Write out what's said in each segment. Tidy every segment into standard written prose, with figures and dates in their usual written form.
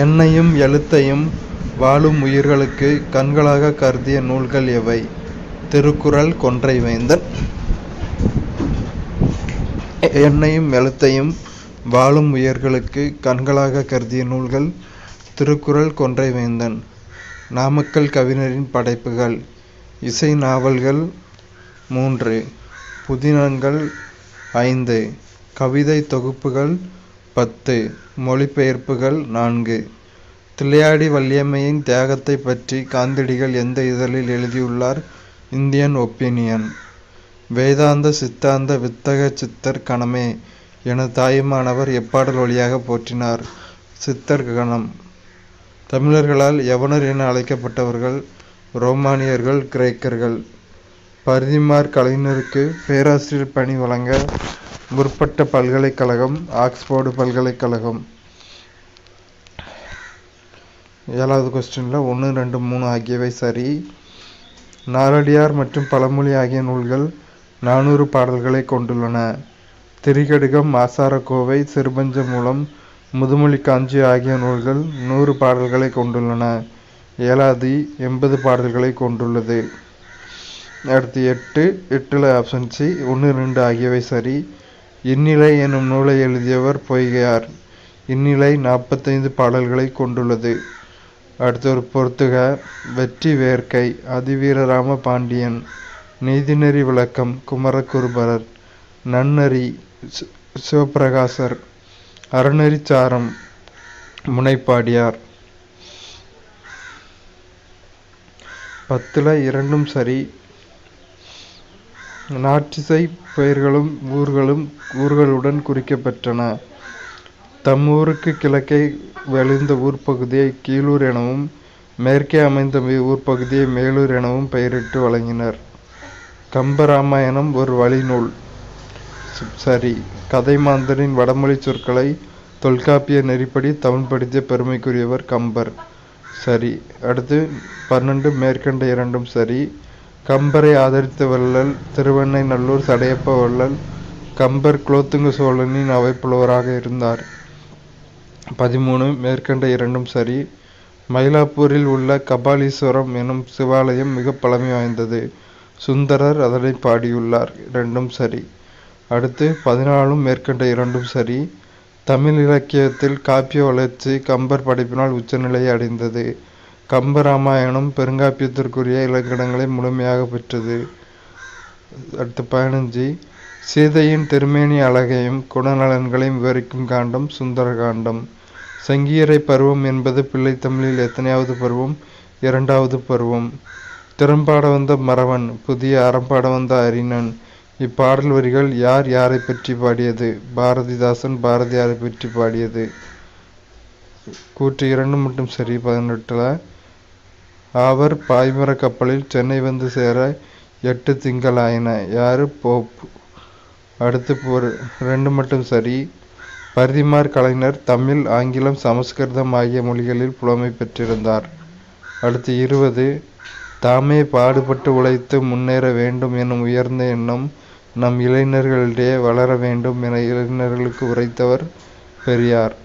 எண்ணையும் எழுத்தையும் வாழும் உயிர்களுக்கு கண்களாகக் கருதிய நூல்கள் எவை? திருக்குறள். கொன்றை வேந்தன். எண்ணையும் எழுத்தையும் வாழும் உயிர்களுக்கு கண்களாகக் கருதிய நூல்கள் திருக்குறள், கொன்றை வேந்தன். நாமக்கல் கவிஞரின் படைப்புகள்: இசை நாவல்கள் 3, புதினங்கள் 5, கவிதை தொகுப்புகள் 10, மொழிபெயர்ப்புகள் 4. தில்லையாடி வள்ளியம்மையின் தியாகத்தைப் பற்றி காந்தியடிகள் எந்த இதழில் எழுதியுள்ளார்? Indian opinion. வேதாந்த சித்தாந்த வித்தக சித்தர் கணமே என தாயுமானவர் எப்பாடல் வழியாக போற்றினார்? சித்தர் கணம். தமிழர்களால் யவனர் என அழைக்கப்பட்டவர்கள் ரோமானியர்கள், கிரேக்கர்கள். பரிதிமாற் கலைஞருக்கு பேராசிரியர் பணி வழங்க முற்பட்ட பல்கலைக்கழகம் ஆக்ஸ்போர்டு பல்கலைக்கழகம். 7வது கொஸ்டின்ல 1, 2, 3 ஆகியவை சரி. நாலடியார் மற்றும் பழமொழி ஆகிய நூல்கள் 400 பாடல்களை கொண்டுள்ளன. திரிகடுகம், ஆசாரக்கோவை, சிறுபஞ்சமூலம், முதுமொழி காஞ்சி ஆகிய நூல்கள் 100 பாடல்களை கொண்டுள்ளன. ஏலாதி 80 பாடல்களை கொண்டுள்ளது. அடுத்து 8ல் ஆப்ஷன் சி 1, 2 ஆகியவை சரி. இந்நிலை எனும் நூலை எழுதியவர் பொய்கையார். இந்நிலை 45 பாடல்களை கொண்டுள்ளது. அடுத்து ஒரு பொறுத்துக. வெற்றி வேர்க்கை அதிவீரராம பாண்டியன். நீதிநெறி விளக்கம் குமரகுருபரர். நன்னறி சிவப்பிரகாசர். அறநெறிச்சாரம் முனைப்பாடியார். 10ல் 2ம் சரி. நாற்றிசை பெயர்களும் ஊர்களுடன் குறிக்கப்பெற்றன. தம் ஊருக்கு கிழக்கே வெளிந்த ஊர்ப்பகுதியை கீழூர் எனவும் மேற்கே அமைந்த ஊர்ப்பகுதியை மேலூர் எனவும் பெயரிட்டு வழங்கினர். கம்பராமாயணம் ஒரு வழிநூல். சரி. கதைமாந்தரின் வடமொழி சொற்களை தொல்காப்பிய நெறிப்படி தமிழ்படுத்திய பெருமைக்குரியவர் கம்பர். சரி. அடுத்து 12 மேற்கண்ட 2ம் சரி. கம்பரை ஆதரித்த வள்ளல் திருவெண்ணெய்நல்லூர் சடையப்ப வள்ளல். கம்பர் குலோத்துங்க சோழனின் அவைப்புலவராக இருந்தார். 13 மேற்கண்ட 2ம் சரி. மயிலாப்பூரில் உள்ள கபாலீஸ்வரம் எனும் சிவாலயம் மிக பழமை வாய்ந்தது. சுந்தரர் அதனை பாடியுள்ளார். 2ம் சரி. அடுத்து 14 மேற்கண்ட 2ம் சரி. தமிழ் இலக்கியத்தில் காப்பிய வளர்ச்சி கம்பர் படைப்பினால் உச்சநிலையை அடைந்தது. கம்பராமாயணம் பெருங்காப்பியத்திற்குரிய இலக்கணங்களை முழுமையாக பெற்றது. அடுத்து 15 சீதையின் திருமேனி அழகையும் குணநலன்களையும் விவரிக்கும் காண்டம் சுந்தரகாண்டம். சங்கீரை பருவம் என்பது பிள்ளைத்தமிழில் எத்தனையாவது பருவம்? 2வது பருவம். திறம்பாட வந்த மறவன் புதிய அறம்பாட வந்த அறிஞன். இப்பாடல் வரிகள் யார் யாரை பற்றி பாடியது? பாரதிதாசன் பாரதியாரை பற்றி பாடியது. கூற்று 2 மட்டும் சரி. 18ல் அவர் பாய்மர கப்பலில் சென்னை வந்து சேர 8 திங்கள் ஆயின. யாரு? போப். அடுத்து 2 மட்டும் சரி. பரிதிமாற் கலைஞர் தமிழ், ஆங்கிலம், சமஸ்கிருதம் ஆகிய மொழிகளில் புலமை பெற்றிருந்தார். அடுத்து 20 தாமே பாடுபட்டு உழைத்து முன்னேற வேண்டும் எனும் உயர்ந்த எண்ணம் நம் இளைஞர்களிடையே வளர வேண்டும் என இளைஞர்களுக்கு உரைத்தவர் பெரியார்.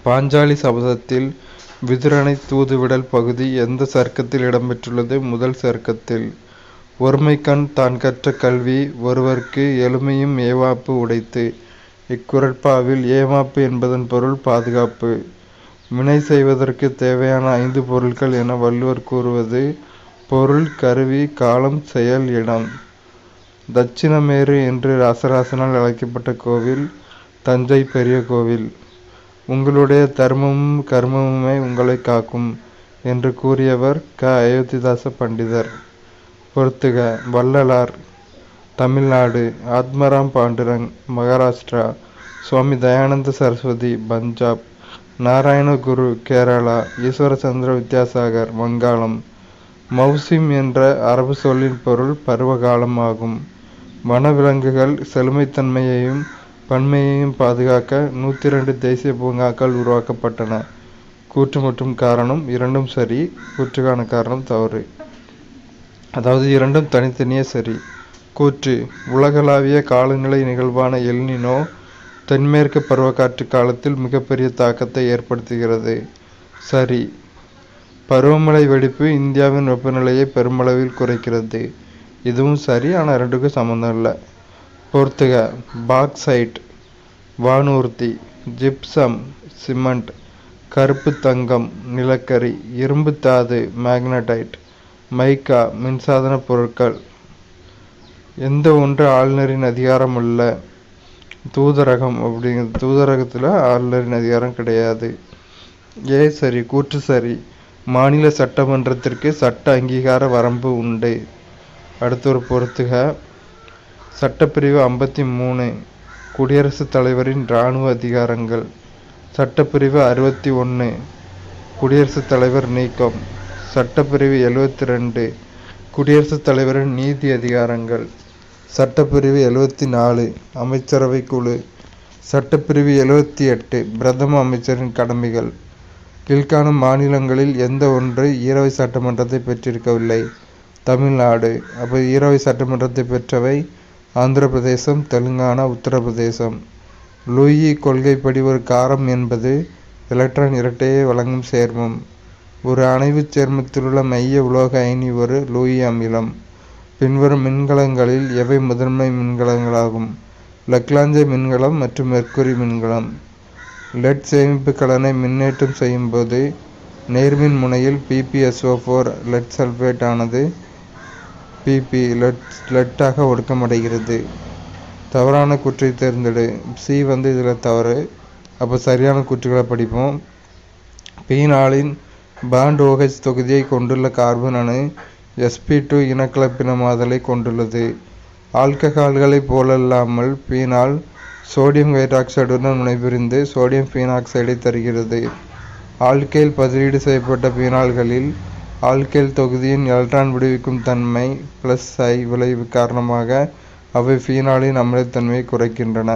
பாஞ்சாலி சபதத்தில் விதுரனை தூதுவிடல் பகுதி எந்த சர்க்கத்தில் இடம்பெற்றுள்ளது? முதல் சர்க்கத்தில். ஒருமைக்கண் தான் கற்ற கல்வி ஒருவர்க்கு எளிமையும் ஏவாப்பு உடைத்து. இக்குறட்பாவில் ஏவாப்பு என்பதன் பொருள் பாதுகாப்பு. வினை செய்வதற்கு தேவையான 5 பொருட்கள் என வள்ளுவர் கூறுவது பொருள், கருவி, காலம், செயல், இடம். தட்சிணமேரு என்று ராசராசனால் அழைக்கப்பட்ட கோவில் தஞ்சை பெரிய கோவில். உங்களுடைய தர்மமும் கர்மமுமே உங்களை காக்கும் என்று கூறியவர் அயோத்திதாச பண்டிதர். பொறுத்துக. வள்ளலார் தமிழ்நாடு. ஆத்மராம் பாண்டுரங் மகாராஷ்டிரா. சுவாமி தயானந்த சரஸ்வதி பஞ்சாப். நாராயணகுரு கேரளா. ஈஸ்வரச்சந்திர வித்யாசாகர் வங்காளம். மௌசிம் என்ற அரபு சொல்லின் பொருள் பருவகாலம் ஆகும். வனவிலங்குகள் செழுமைத்தன்மையையும் பன்மையையும் பாதுகாக்க 102 தேசிய பூங்காக்கள் உருவாக்கப்பட்டன. கூற்று மற்றும் காரணம் 2ம் சரி. கூற்றுக்கான காரணம் தவறு. அதாவது 2ம் தனித்தனியே சரி. கூற்று: உலகளாவிய காலநிலை நிகழ்வான எல்னினோ தென்மேற்கு பருவக்காற்று காலத்தில் மிகப்பெரிய தாக்கத்தை ஏற்படுத்துகிறது. சரி. பருவமழை வெடிப்பு இந்தியாவின் வெப்பநிலையை பெருமளவில் குறைக்கிறது. இதுவும் சரி, ஆனால் ரெண்டுக்கும் சம்மந்தம் இல்லை. பொறுத்துக. பாக்சைட் வானூர்தி, ஜிப்சம் சிமெண்ட், கருப்பு தங்கம் நிலக்கரி, இரும்பு தாது மேக்னடைட், மைக்கா மின்சாதன பொருட்கள். எந்த ஒன்று ஆளுநரின் அதிகாரம் அல்ல? தூதரகம். தூதரகத்தில் ஆளுநரின் அதிகாரம் கிடையாது. சரி. கூற்று சரி. மாநில சட்டமன்றத்திற்கு சட்ட அங்கீகார வரம்பு உண்டு. அடுத்த ஒரு பொறுத்துக. சட்டப்பிரிவு 53 குடியரசுத் தலைவரின் இராணுவ அதிகாரங்கள். சட்டப்பிரிவு 61 குடியரசுத் தலைவர் நீக்கம். சட்டப்பிரிவு 72 குடியரசுத் தலைவரின் நீதி அதிகாரங்கள். சட்டப்பிரிவு 74 அமைச்சரவை குழு. சட்டப்பிரிவு 78 பிரதம அமைச்சரின் கடமைகள். கீழ்காணும் மாநிலங்களில் எந்த ஒன்று ஈரவை சட்டமன்றத்தை பெற்றிருக்கவில்லை? தமிழ்நாடு. அப்போ ஈரவை சட்டமன்றத்தை பெற்றவை ஆந்திர பிரதேசம், தெலுங்கானா, உத்தரப்பிரதேசம். லூயி கொள்கைப்படி ஒரு காரம் என்பது எலக்ட்ரான் இரட்டையை வழங்கும் சேர்மம். ஒரு அணைவுச் சேர்மத்திலுள்ள மைய உலோக அயனி ஒரு லூயி அமிலம். பின்வரும் மின்கலங்களில் எவை முதன்மை மின்கலங்களாகும்? லக்லாஞ்சே மின்கலம் மற்றும் மெர்க்குரி மின்கலம். லெட் சேமிப்பு கலனை மின்னேற்றம் செய்யும் போது நேர்மின் முனையில் PpSO4 லெட் சல்பேட் ஆனது PP லெட்டாக ஒடுக்கமடைகிறது. தவறான கூற்றை தேர்ந்தெடு. சி இதில் தவறு. அப்போ சரியான கூற்றுகளை படிப்போம். பீனாலின் பாண்ட் OH தொகுதியை கொண்டுள்ள கார்பன் அணு sp2 இனக்கலப்பினமாதலை கொண்டுள்ளது. ஆல்கஹால்களைப் போலல்லாமல் பீனால் சோடியம் ஹைட்ராக்சைடுடன் வினைபுரிந்து சோடியம் பீனாக்சைடை தருகிறது. ஆல்கைல் பதிலீடு செய்யப்பட்ட பீனால்களில் ஆல்கைல் தொகுதியின் எலக்ட்ரான் விடுவிக்கும் தன்மை +I விளைவு காரணமாக அவை பீனாலின் அமிலத்தன்மையை குறைக்கின்றன.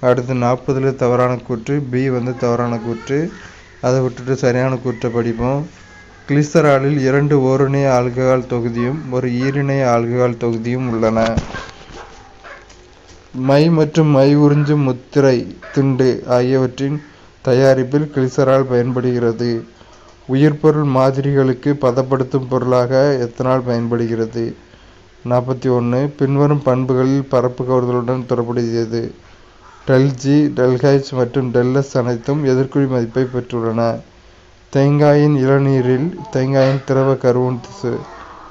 அடுத்து 40 தவறான கூற்று. பி தவறான கூற்று. அதை விட்டுட்டு சரியான கூற்றை படிப்போம். கிளிசராலில் 2 ஓரிணைய ஆல்கஹால் தொகுதியும் ஒரு ஈரிணைய ஆல்கஹால் தொகுதியும் உள்ளன. மை மற்றும் மை உறிஞ்சும் முத்திரை திண்டு ஆகியவற்றின் தயாரிப்பில் கிளிசரால் பயன்படுகிறது. உயிர்பொருள் மாதிரிகளுக்கு பதப்படுத்தும் பொருளாக எத்தனால் பயன்படுகிறது. 41 பின்வரும் பண்புகளில் பரப்பு கவர்தலுடன் தொடர்புடையது. ΔG, ΔH மற்றும் ΔS அனைத்தும் எதிர்க்குறி மதிப்பை பெற்றுள்ளன. தேங்காயின் இளநீரில் தேங்காயின் திரவ கருவுன் திசு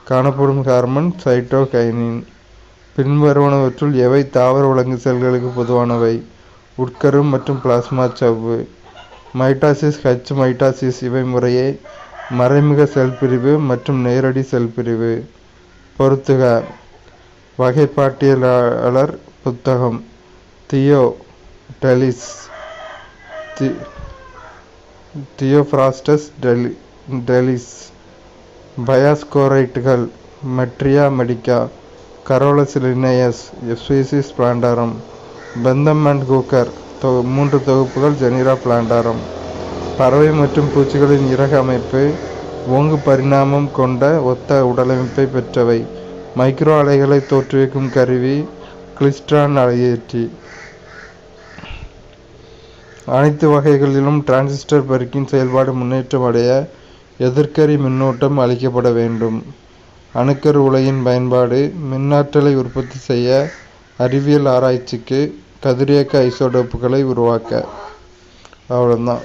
காணப்படும் ஹார்மோன் சைட்டோகைனின். பின்வருவனவற்றுள் எவை தாவர விலங்கு செல்களுக்கு பொதுவானவை? உட்கரு மற்றும் பிளாஸ்மா சவ்வு. மைட்டாசிஸ், மைட்டாசிஸ் இவை முறையே மறைமுக செல் பிரிவு மற்றும் நேரடி செல் பிரிவு. பொறுத்துக. வகைப்பாட்டியலாளர் புத்தகம். தியோப்ராஸ்டஸ் டெலிஸ். பயாஸ்கோரைட்டுகள். Materia Medica, Carolus Linnaeus, Species Plantarum. Bentham and Hooker 3 தொகுப்புகள் ஜெனிரா பிளான்டாரம். பறவை மற்றும் பூச்சிகளின் இறகு அமைப்பு ஓங்கு பரிணாமம் கொண்ட ஒத்த உடலமைப்பை பெற்றவை. மைக்ரோ அலைகளை தோற்றுவிக்கும் கருவி கிளிஸ்ட்ரான் அலையேற்றி. அனைத்து வகைகளிலும் டிரான்சிஸ்டர் பெருக்கின் செயல்பாடு முன்னேற்றம் அடைய எதிர்க்கரி மின்னோட்டம் அளிக்கப்பட வேண்டும். அணுக்கரு உலையின் பயன்பாடு மின்னாற்றலை உற்பத்தி செய்ய, அறிவியல் ஆராய்ச்சிக்கு, கதிரியக்க ஐசோடோப்புகளை உருவாக்க. அவ்வளோதான்.